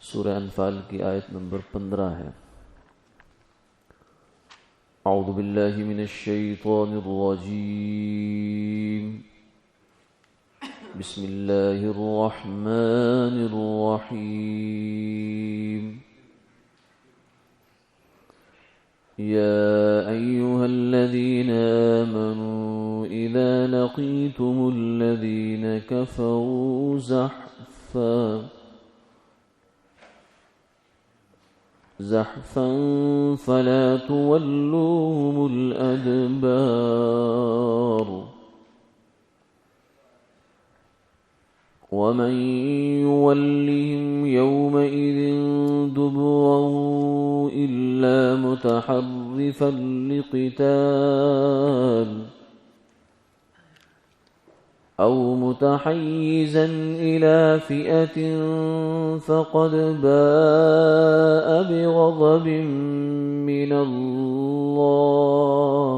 سورہ انفال کی آیت نمبر 15 ہے۔ اعوذ باللہ من الشیطان الرجیم، بسم اللہ الرحمن الرحیم۔ يا أيها الذين آمنوا إذا لقيتم الذين كفروا زحفا فلا تولوهم الأدبار ومن يولهم يومئذ دبره إلا متحرفا لقتال أو متحيزا إلى فئة فقد باء بغضب من الله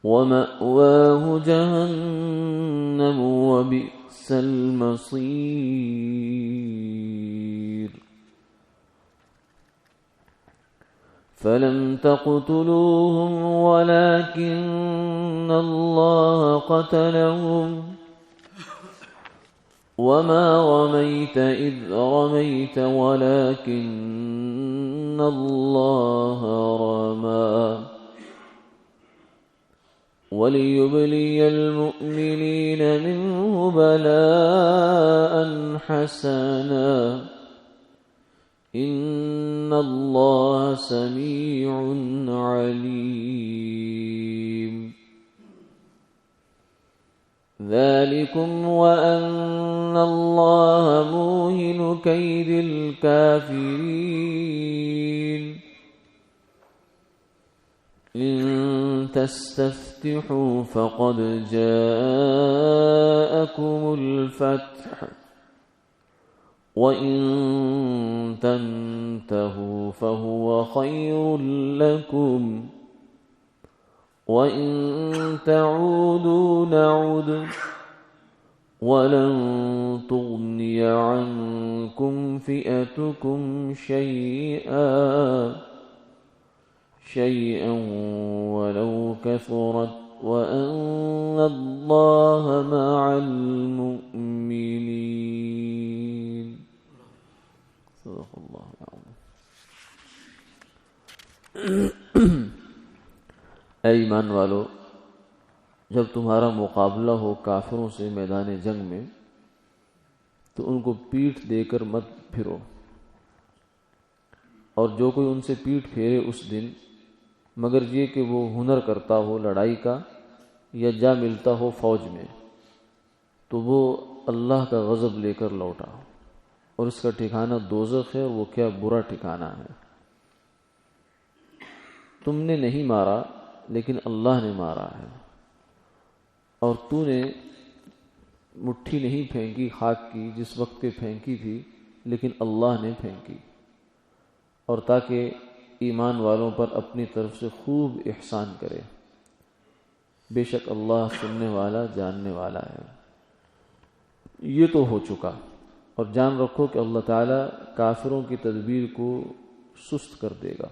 ومأواه جهنم وبئس المصير فلم تقتلوهم ولكن الله قتلهم وما رميت إذ رميت ولكن الله رمى وليبلي المؤمنين منه بلاء حسنا إن الله سميع عليم ذلكم وأن الله موهن كيد الكافرين إن تستفتحوا فقد جاءكم الفتح وإن تنتهوا فهو خير لكم وإن تعودوا نعد ولن تغني عنكم فئتكم شيئا ولو كثرت وأن الله مع المؤمنين صدق اللہ العظیم۔ اے ایمان والو، جب تمہارا مقابلہ ہو کافروں سے میدان جنگ میں تو ان کو پیٹھ دے کر مت پھرو، اور جو کوئی ان سے پیٹھ پھیرے اس دن مگر یہ کہ وہ ہنر کرتا ہو لڑائی کا یا جا ملتا ہو فوج میں، تو وہ اللہ کا غضب لے کر لوٹا، اور اس کا ٹھکانہ دوزخ ہے، اور وہ کیا برا ٹھکانہ ہے۔ تم نے نہیں مارا لیکن اللہ نے مارا ہے، اور تو نے مٹھی نہیں پھینکی خاک کی جس وقت پہ پھینکی تھی، لیکن اللہ نے پھینکی، اور تاکہ ایمان والوں پر اپنی طرف سے خوب احسان کرے۔ بے شک اللہ سننے والا جاننے والا ہے۔ یہ تو ہو چکا، اور جان رکھو کہ اللہ تعالیٰ کافروں کی تدبیر کو سست کر دے گا۔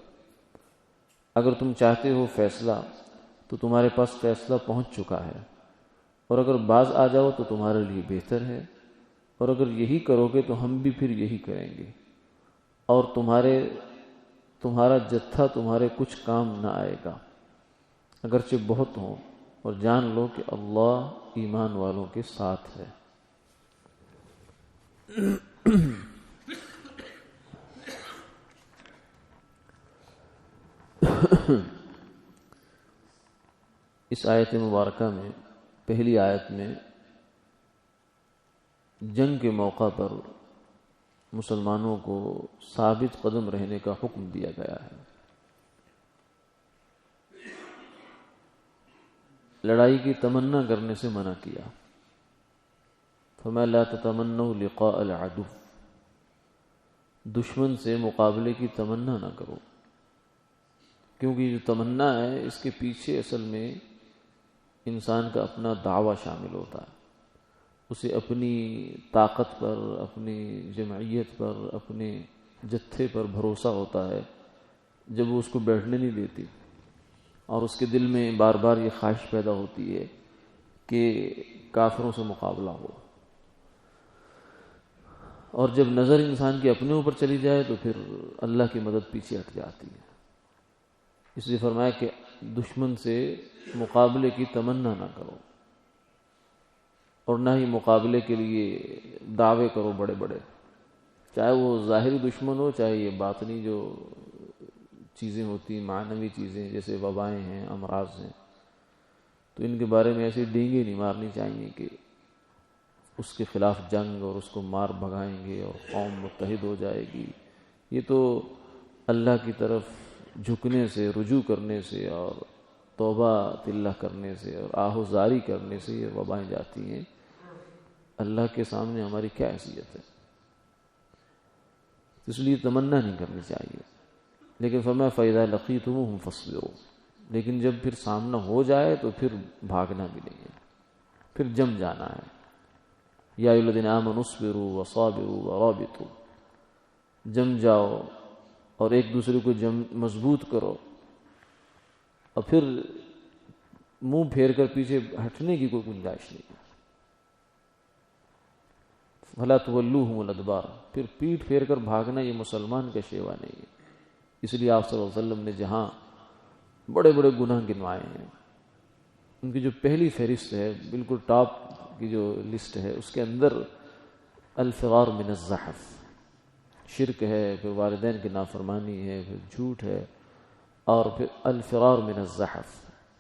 اگر تم چاہتے ہو فیصلہ تو تمہارے پاس فیصلہ پہنچ چکا ہے، اور اگر باز آ جاؤ تو تمہارے لیے بہتر ہے، اور اگر یہی کرو گے تو ہم بھی پھر یہی کریں گے، اور تمہارا جتھا تمہارے کچھ کام نہ آئے گا اگرچہ بہت ہوں، اور جان لو کہ اللہ ایمان والوں کے ساتھ ہے۔ اس آیت مبارکہ میں پہلی آیت میں جنگ کے موقع پر مسلمانوں کو ثابت قدم رہنے کا حکم دیا گیا ہے۔ لڑائی کی تمنا کرنے سے منع کیا، فرمایا لا تتمنوا لقاء العدو، دشمن سے مقابلے کی تمنا نہ کرو، کیونکہ جو تمنا ہے اس کے پیچھے اصل میں انسان کا اپنا دعویٰ شامل ہوتا ہے۔ اسے اپنی طاقت پر، اپنی جمعیت پر، اپنے جتھے پر بھروسہ ہوتا ہے، جب وہ اس کو بیٹھنے نہیں دیتی اور اس کے دل میں بار بار یہ خواہش پیدا ہوتی ہے کہ کافروں سے مقابلہ ہو، اور جب نظر انسان کی اپنے اوپر چلی جائے تو پھر اللہ کی مدد پیچھے ہٹ جاتی ہے۔ اس لیے فرمایا کہ دشمن سے مقابلے کی تمنا نہ کرو، اور نہ ہی مقابلے کے لیے دعوے کرو بڑے بڑے، چاہے وہ ظاہری دشمن ہو، چاہے یہ باطنی جو چیزیں ہوتی ہیں، معنوی چیزیں جیسے وبائیں ہیں، امراض ہیں، تو ان کے بارے میں ایسی ڈینگیں نہیں مارنی چاہیے کہ اس کے خلاف جنگ اور اس کو مار بھگائیں گے اور قوم متحد ہو جائے گی۔ یہ تو اللہ کی طرف جھکنے سے، رجوع کرنے سے اور توبہ اللہ کرنے سے اور آہوزاری کرنے سے یہ وبائیں جاتی ہیں۔ اللہ کے سامنے ہماری کیا حیثیت ہے؟ اس لیے تمنا نہیں کرنی چاہیے۔ لیکن فرمایا فَإِذَا لَقِيتُمُوهُمْ فَاصْبِرُوا، لیکن جب پھر سامنا ہو جائے تو پھر بھاگنا بھی نہیں ہے، پھر جم جانا ہے۔ یا ایھا الذین آمنوا اصبروا وصابروا ورابطوا، جم جاؤ اور ایک دوسرے کو مضبوط کرو، اور پھر منہ پھیر کر پیچھے ہٹنے کی کوئی گنجائش نہیں ہے۔ فَلَا تُوَلُّوهُمُ الْأَدْبَارَ، پھر پیٹھ پھیر کر بھاگنا یہ مسلمان کا شیوا نہیں ہے۔ اس لیے آپ صلی اللہ علیہ وسلم نے جہاں بڑے بڑے گناہ گنوائے ہیں، ان کی جو پہلی فہرست ہے، بالکل ٹاپ کی جو لسٹ ہے، اس کے اندر الفرار من الزحف، شرک ہے، پھر والدین کی نافرمانی ہے، پھر جھوٹ ہے، اور پھر الفرار من الزحف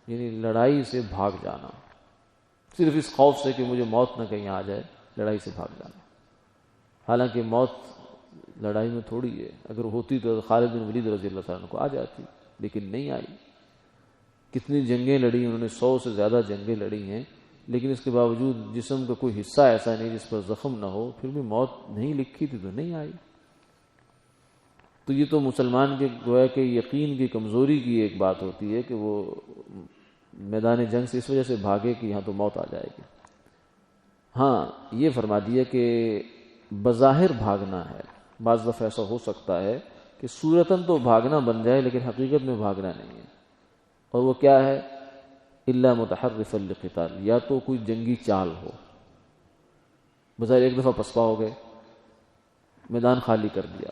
یعنی لڑائی سے بھاگ جانا، صرف اس خوف سے کہ مجھے موت نہ کہیں آ جائے، لڑائی سے بھاگ جانا۔ حالانکہ موت لڑائی میں تھوڑی ہے، اگر ہوتی تو خالد بن ولید رضی اللہ تعالیٰ عنہ کو آ جاتی، لیکن نہیں آئی۔ کتنی جنگیں لڑی انہوں نے، 100 سے زیادہ جنگیں لڑی ہیں، لیکن اس کے باوجود جسم کا کوئی حصہ ایسا نہیں جس پر زخم نہ ہو، پھر بھی موت نہیں لکھی تھی تو نہیں آئی۔ تو یہ تو مسلمان کے گویا کہ یقین کی کمزوری کی ایک بات ہوتی ہے کہ وہ میدان جنگ سے اس وجہ سے بھاگے کہ یہاں تو موت آ جائے گی۔ ہاں یہ فرما دیا کہ بظاہر بھاگنا ہے، بعض دفعہ ایسا ہو سکتا ہے کہ صورتاً تو بھاگنا بن جائے لیکن حقیقت میں بھاگنا نہیں ہے، اور وہ کیا ہے؟ الا متحرفا لقتال، یا تو کوئی جنگی چال ہو، بظاہر ایک دفعہ پسپا ہو گئے، میدان خالی کر دیا،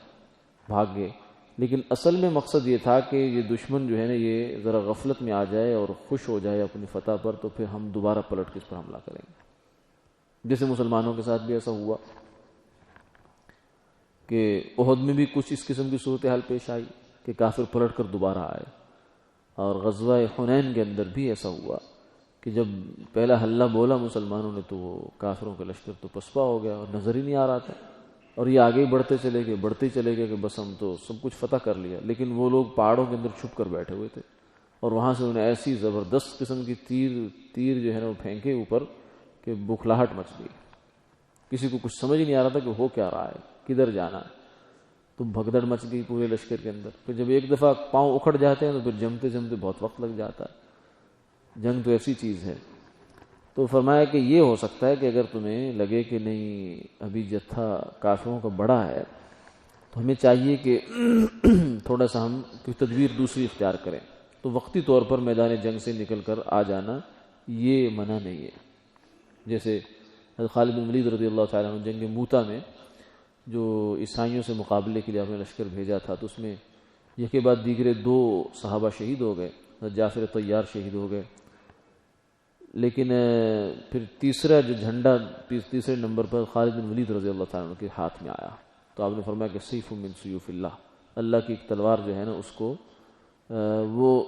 بھاگ گئے، لیکن اصل میں مقصد یہ تھا کہ یہ دشمن جو ہے نا یہ ذرا غفلت میں آ جائے اور خوش ہو جائے اپنی فتح پر، تو پھر ہم دوبارہ پلٹ کے اس پر حملہ کریں گے۔ جیسے مسلمانوں کے ساتھ بھی ایسا ہوا کہ احد میں بھی کچھ اس قسم کی صورتحال پیش آئی کہ کافر پلٹ کر دوبارہ آئے، اور غزوہ حنین کے اندر بھی ایسا ہوا کہ جب پہلا حلہ بولا مسلمانوں نے تو وہ کافروں کا لشکر تو پسپا ہو گیا اور نظر ہی نہیں آ رہا تھا، اور یہ آگے بڑھتے چلے گئے کہ بس ہم تو سب کچھ فتح کر لیا، لیکن وہ لوگ پہاڑوں کے اندر چھپ کر بیٹھے ہوئے تھے، اور وہاں سے انہیں ایسی زبردست قسم کی تیر جو ہے نا وہ پھینکے اوپر کہ بکھلاہٹ مچ گئی، کسی کو کچھ سمجھ نہیں آ رہا تھا کہ ہو کیا رہا ہے، کدھر جانا ہے، تو بھگدڑ مچ گئی پورے لشکر کے اندر۔ پھر جب ایک دفعہ پاؤں اکھڑ جاتے ہیں تو پھر جمتے جمتے بہت وقت لگ جاتا ہے، جنگ تو ایسی چیز ہے۔ تو فرمایا کہ یہ ہو سکتا ہے کہ اگر تمہیں لگے کہ نہیں ابھی جتھا کافروں کا بڑا ہے تو ہمیں چاہیے کہ تھوڑا سا ہم کوئی تدبیر دوسری اختیار کریں، تو وقتی طور پر میدان جنگ سے نکل کر آ جانا یہ منع نہیں ہے۔ جیسے خالد بن ولید رضی اللہ تعالیٰ عنہ جنگ موتا میں جو عیسائیوں سے مقابلے کے لیے اپنے لشکر بھیجا تھا، تو اس میں ایک کے بعد دیگرے 2 صحابہ شہید ہو گئے، جعفر طیار شہید ہو گئے، لیکن پھر تیسرا جو جھنڈا تیسرے نمبر پر خالد بن ولید رضی اللہ تعالیٰ عنہ کے ہاتھ میں آیا، تو آپ نے فرمایا کہ سیف من سیوف اللہ، اللہ کی ایک تلوار جو ہے نا اس کو وہ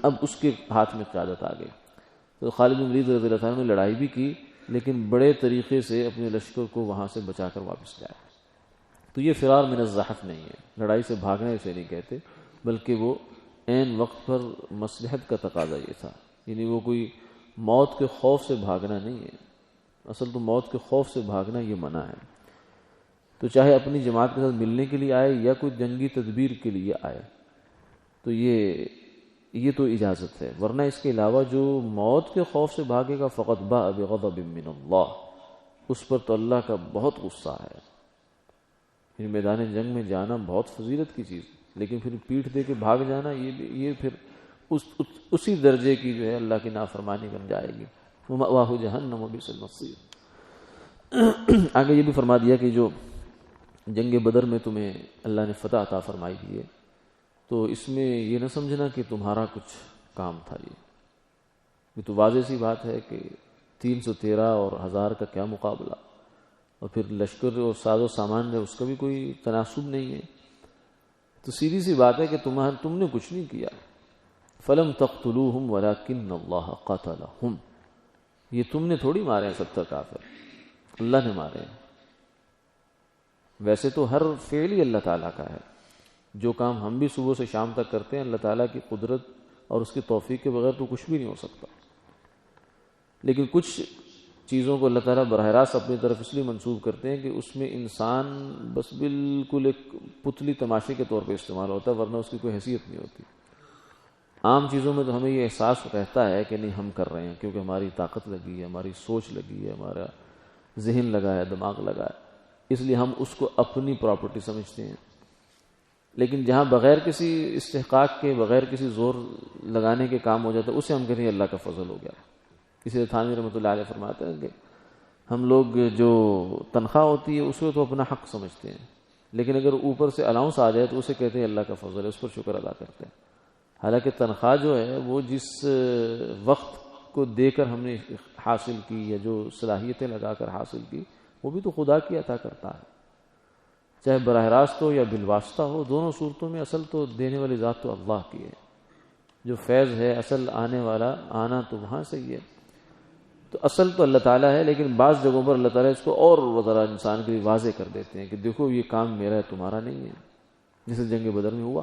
اب اس کے ہاتھ میں قیادت آ گئی۔ تو خالد بن ولید رضی اللہ تعالیٰ عنہ نے لڑائی بھی کی، لیکن بڑے طریقے سے اپنے لشکر کو وہاں سے بچا کر واپس لائے۔ تو یہ فرار من الزحف نہیں ہے، لڑائی سے بھاگنا اسے نہیں کہتے، بلکہ وہ عین وقت پر مصلحت کا تقاضا یہ تھا، یعنی وہ کوئی موت کے خوف سے بھاگنا نہیں ہے، اصل تو موت کے خوف سے بھاگنا یہ منع ہے۔ تو چاہے اپنی جماعت کے ساتھ ملنے کے لیے آئے یا کوئی جنگی تدبیر کے لیے آئے تو یہ تو اجازت ہے، ورنہ اس کے علاوہ جو موت کے خوف سے بھاگے گا فقط باء بغضب من اللہ، اس پر تو اللہ کا بہت غصہ ہے. میدان جنگ میں جانا بہت فضیلت کی چیز، لیکن پھر پیٹھ دے کے بھاگ جانا یہ پھر اسی درجے کی جو ہے اللہ کی نافرمانی بن جائے گی. وَمَأْوَاهُ جَهَنَّمُ وَبِئْسَ الْمَصِيرُ. آگے یہ بھی فرما دیا کہ جو جنگ بدر میں تمہیں اللہ نے فتح عطا فرمائی دی ہے تو اس میں یہ نہ سمجھنا کہ تمہارا کچھ کام تھا. یہ تو واضح سی بات ہے کہ 313 اور 1000 کا کیا مقابلہ، اور پھر لشکر اور ساز و سامان میں اس کا بھی کوئی تناسب نہیں ہے. تو سیدھی سی بات ہے کہ تم نے کچھ نہیں کیا. فَلَمْ تَقْتُلُوهُمْ وَلَكِنَّ اللَّهَ قَتَلَهُمْ. یہ تم نے تھوڑی مارے ہیں 70 کافر، اللہ نے مارے ہیں. ویسے تو ہر فعل ہی اللہ تعالیٰ کا ہے. جو کام ہم بھی صبح سے شام تک کرتے ہیں اللہ تعالیٰ کی قدرت اور اس کی توفیق کے بغیر تو کچھ بھی نہیں ہو سکتا. لیکن کچھ چیزوں کو اللہ تعالیٰ براہ راست اپنی طرف اس لیے منسوب کرتے ہیں کہ اس میں انسان بس بالکل ایک پتلی تماشے کے طور پہ استعمال ہوتا ہے، ورنہ اس کی کوئی حیثیت نہیں ہوتی. عام چیزوں میں تو ہمیں یہ احساس رہتا ہے کہ نہیں ہم کر رہے ہیں کیونکہ ہماری طاقت لگی ہے، ہماری سوچ لگی ہے، ہمارا ذہن لگا ہے، دماغ لگا ہے، اس لیے ہم اس کو اپنی پراپرٹی سمجھتے ہیں. لیکن جہاں بغیر کسی استحقاق کے، بغیر کسی زور لگانے کے کام ہو جاتا ہے، اسے ہم کہتے ہیں اللہ کا فضل ہو گیا. اسی لیے تھانوی رحمۃ اللہ علیہ فرماتے ہیں کہ ہم لوگ جو تنخواہ ہوتی ہے اس کو تو اپنا حق سمجھتے ہیں، لیکن اگر اوپر سے الاؤنس آ جائے تو اسے کہتے ہیں اللہ کا فضل ہے، اس پر شکر ادا کرتے ہیں. حالانکہ تنخواہ جو ہے وہ جس وقت کو دے کر ہم نے حاصل کی یا جو صلاحیتیں لگا کر حاصل کی وہ بھی تو خدا کی عطا کرتا ہے، چاہے براہ راست ہو یا بالواسطہ ہو. دونوں صورتوں میں اصل تو دینے والی ذات تو اللہ کی ہے. جو فیض ہے اصل آنے والا آنا تو وہاں سے ہی ہے. تو اصل تو اللہ تعالیٰ ہے، لیکن بعض جگہوں پر اللہ تعالیٰ اس کو اور ذرا انسان کے لیے واضح کر دیتے ہیں کہ دیکھو یہ کام میرا ہے، تمہارا نہیں ہے. جیسے جنگ بدر میں ہوا،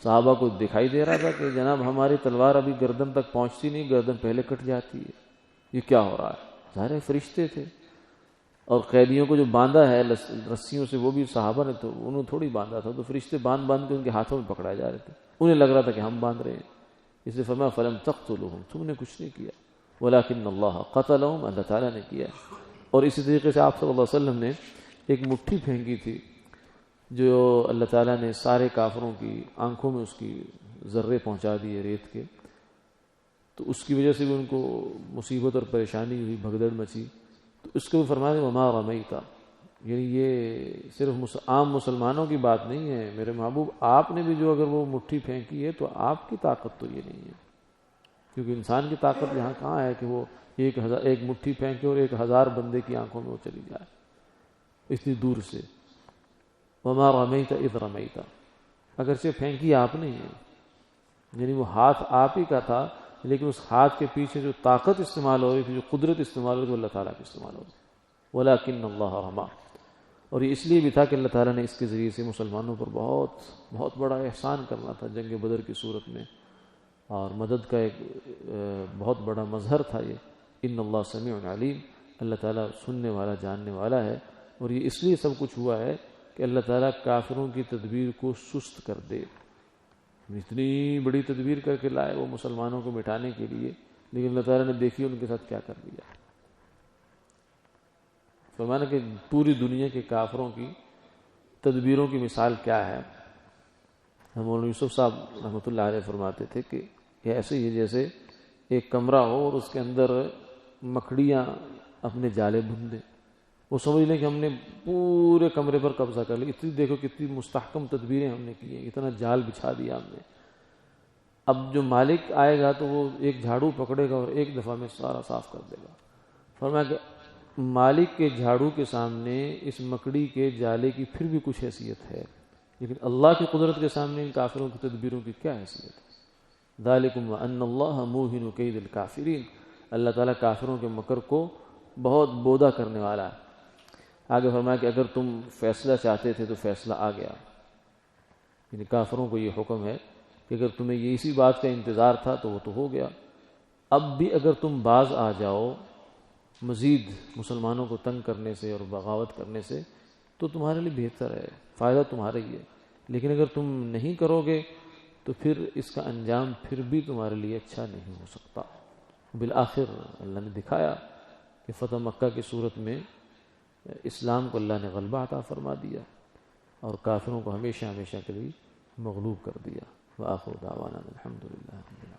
صحابہ کو دکھائی دے رہا تھا کہ جناب ہماری تلوار ابھی گردن تک پہنچتی نہیں، گردن پہلے کٹ جاتی ہے، یہ کیا ہو رہا ہے؟ ظاہر ہے فرشتے تھے، اور قیدیوں کو جو باندھا ہے رسیوں سے وہ بھی صحابہ نے تو انہوں تھوڑی باندھا تھا، تو فرشتے باندھ باندھ کے ان کے ہاتھوں میں پکڑائے جا رہے تھے. انہیں لگ رہا تھا کہ ہم باندھ رہے ہیں، اس لیے فرمایا فَلَمْ تَقْتُلُوهُمْ. تم نے کچھ نہیں کیا، وَلَكِنَّ اللَّهَ قَتَلَهُمْ. اللہ تعالیٰ نے کیا. اور اسی طریقے سے آپ صلی اللہ علیہ وسلم نے ایک مٹھی پھینکی تھی جو اللہ تعالیٰ نے سارے کافروں کی آنکھوں میں اس کی ذرے پہنچا دیے ریت کے، تو اس کی وجہ سے بھی ان کو مصیبت اور پریشانی ہوئی، بھگدڑ مچی. تو اس کو بھی فرمایا وَمَا رَمَيْتَ. یعنی یہ صرف عام مسلمانوں کی بات نہیں ہے میرے محبوب، آپ نے بھی جو اگر وہ مٹھی پھینکی ہے تو آپ کی طاقت تو یہ نہیں ہے، کیونکہ انسان کی طاقت یہاں کہاں ہے کہ وہ ایک مٹھی پھینکے اور 1000 بندے کی آنکھوں میں وہ چلی جائے اتنی دور سے. وَمَا رَمَيْتَ إِذْ رَمَيْتَ. اگرچہ پھینکی آپ نے ہے، یعنی وہ ہاتھ آپ ہی کا تھا، لیکن اس ہاتھ کے پیچھے جو طاقت استعمال ہو رہی تھی، جو قدرت استعمال ہو رہی تھی، وہ اللہ تعالیٰ کی استعمال ہو رہی تھی. وَلَكِنَّ اللَّهَ رَمَى. اور یہ اس لیے بھی تھا کہ اللہ تعالیٰ نے اس کے ذریعے سے مسلمانوں پر بہت بہت بڑا احسان کرنا تھا جنگ بدر کی صورت میں، اور مدد کا ایک بہت بڑا مظہر تھا یہ. ان اللہ سمیع علیم. اللہ تعالیٰ سننے والا، جاننے والا ہے. اور یہ اس لیے سب کچھ ہوا ہے کہ اللہ تعالیٰ کافروں کی تدبیر کو سست کر دے. اتنی بڑی تدبیر کر کے لائے وہ مسلمانوں کو مٹانے کے لیے، لیکن اللہ تعالیٰ نے دیکھی ان کے ساتھ کیا کر دیا. فرمانا کہ پوری دنیا کے کافروں کی تدبیروں کی مثال کیا ہے. مولانا یوسف صاحب رحمۃ اللہ علیہ فرماتے تھے کہ یہ ایسے ہی جیسے ایک کمرہ ہو اور اس کے اندر مکڑیاں اپنے جالے بن دیں. وہ سمجھ لیں کہ ہم نے پورے کمرے پر قبضہ کر لیا. اتنی دیکھو کتنی مستحکم تدبیریں ہم نے کی ہیں، اتنا جال بچھا دیا ہم نے. اب جو مالک آئے گا تو وہ ایک جھاڑو پکڑے گا اور ایک دفعہ میں سارا صاف کر دے گا. فرمایا کہ مالک کے جھاڑو کے سامنے اس مکڑی کے جالے کی پھر بھی کچھ حیثیت ہے، لیکن اللہ کی قدرت کے سامنے ان کافروں کی تدبیروں کی کیا حیثیت ہے. ذالکم وان اللہ موہن کید الکافرین. اللہ تعالیٰ کافروں کے مکر کو بہت بودا کرنے والا ہے. آگے فرمایا کہ اگر تم فیصلہ چاہتے تھے تو فیصلہ آ گیا. یعنی کافروں کو یہ حکم ہے کہ اگر تمہیں یہ اسی بات کا انتظار تھا تو وہ تو ہو گیا. اب بھی اگر تم باز آ جاؤ مزید مسلمانوں کو تنگ کرنے سے اور بغاوت کرنے سے تو تمہارے لیے بہتر ہے، فائدہ تمہارا ہی ہے. لیکن اگر تم نہیں کرو گے تو پھر اس کا انجام پھر بھی تمہارے لیے اچھا نہیں ہو سکتا. بالآخر اللہ نے دکھایا کہ فتح مکہ کی صورت میں اسلام کو اللہ نے غلبہ عطا فرما دیا اور کافروں کو ہمیشہ ہمیشہ کے لیے مغلوب کر دیا۔ وآخر دعوانا الحمدللہ۔